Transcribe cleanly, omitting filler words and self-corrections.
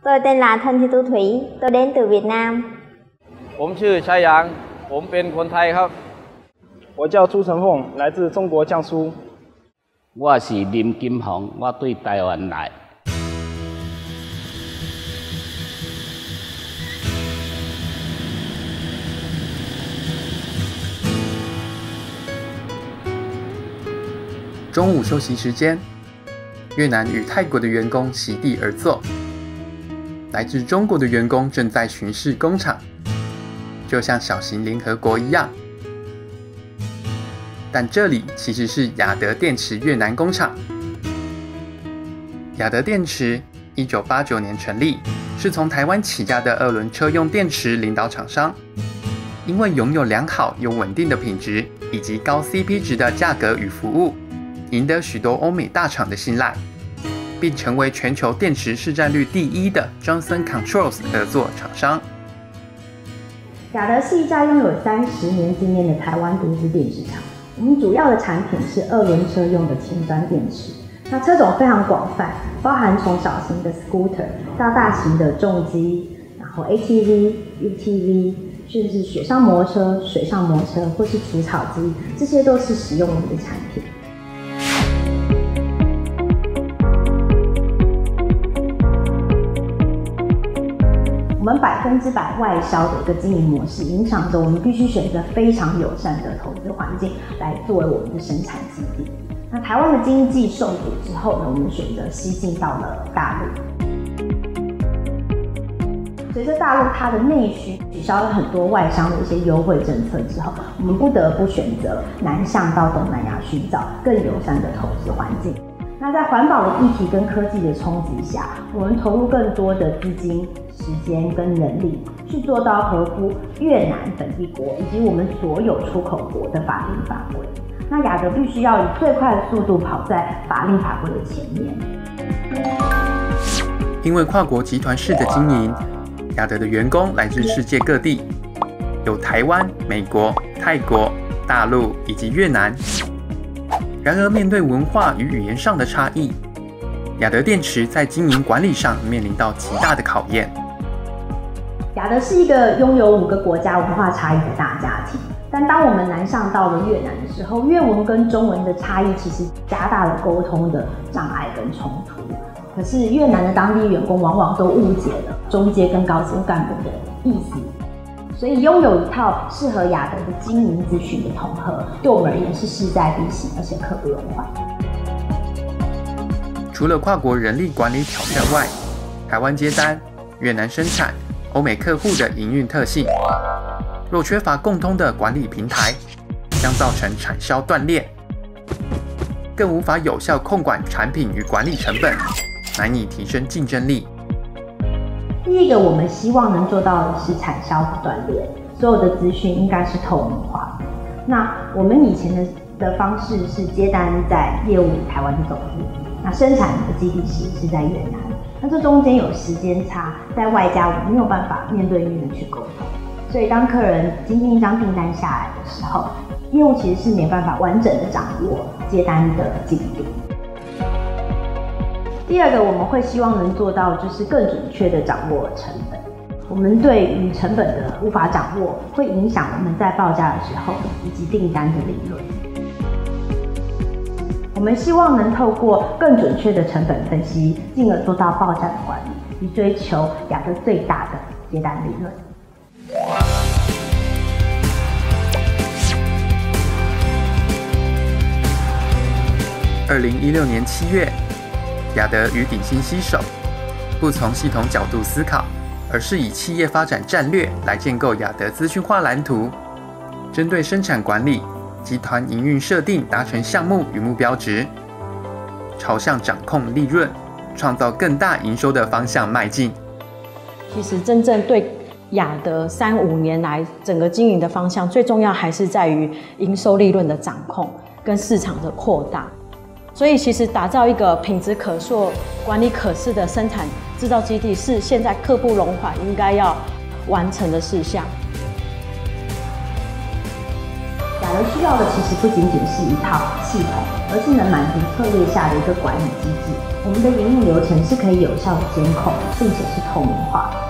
Tôi tên là Thân Thị Thu Thủy, tôi đến từ Việt Nam. ผมชื่อชายหยางผมเป็นคนไทยครับ我叫朱成凤，来自中国江苏。我是林金宏，我对台湾来。中午休息时间，越南与泰国的员工席地而坐。来自中国的员工正在巡视工厂，就像小型联合国一样。但这里其实是雅德电池越南工厂。雅德电池1989年成立，是从台湾起家的二轮车用电池领导厂商。因为拥有良好又稳定的品质，以及高 CP 值的价格与服务，赢得许多欧美大厂的信赖，并成为全球电池市占率第1的 Johnson Controls 合作厂商。雅德是一家拥有30年经验的台湾独资电池厂。我们主要的产品是二轮车用的铅酸电池。那车种非常广泛，包含从小型的 scooter 到大型的重机，然后 ATV、UTV， 甚至雪上摩托车、水上摩托车或是除草机，这些都是使用我们的产品。我们100%外销的一个经营模式，影响着我们必须选择非常友善的投资环境来作为我们的生产基地。那台湾的经济受阻之后呢，我们选择西进到了大陆。随着大陆它的内需取消了很多外商的一些优惠政策之后，我们不得不选择南向到东南亚寻找更友善的投资环境。那在环保的议题跟科技的冲击下，我们投入更多的资金、时间跟人力，去做到合乎越南本地国以及我们所有出口国的法令法规。那雅德必须要以最快的速度跑在法令法规的前面。因为跨国集团式的经营，雅德的员工来自世界各地，有台湾、美国、泰国、大陆以及越南。然而，面对文化与语言上的差异，雅德电池在经营管理上面临到极大的考验。雅德是一个拥有5个国家文化差异的大家庭，但当我们南上到了越南的时候，越文跟中文的差异其实加大了沟通的障碍跟冲突。可是越南的当地员工往往都误解了中阶跟高阶干部的意思。所以拥有一套适合雅德的经营资讯的统合，对我们而言是势在必行，而且刻不容缓。除了跨国人力管理挑战外，台湾接单、越南生产、欧美客户的营运特性，若缺乏共通的管理平台，将造成产销断裂，更无法有效控管产品与管理成本，难以提升竞争力。第一个，我们希望能做到的是产销不断裂，所有的资讯应该是透明化的。那我们以前的方式是接单在业务台湾的总部，那生产的基地是在越南，那这中间有时间差，在外加我们没有办法面对面的去沟通，所以当客人今天一张订单下来的时候，业务其实是没办法完整的掌握接单的进度。第二个，我们会希望能做到就是更准确的掌握成本。我们对于成本的无法掌握，会影响我们在报价的时候以及订单的利润。我们希望能透过更准确的成本分析，进而做到报价的管理，以追求雅德最大的接单利润。2016年7月，雅德与鼎新携手，不从系统角度思考，而是以企业发展战略来建构雅德资讯化蓝图，针对生产管理、集团营运设定达成项目与目标值，朝向掌控利润、创造更大营收的方向迈进。其实真正对雅德3-5年来整个经营的方向，最重要还是在于营收利润的掌控跟市场的扩大。所以其实打造一个品质可塑、管理可视的生产制造基地，是现在刻不容缓应该要完成的事项。雅德需要的其实不仅仅是一套系统，而是能满足策略下的一个管理机制。我们的营运流程是可以有效的监控，并且是透明化的。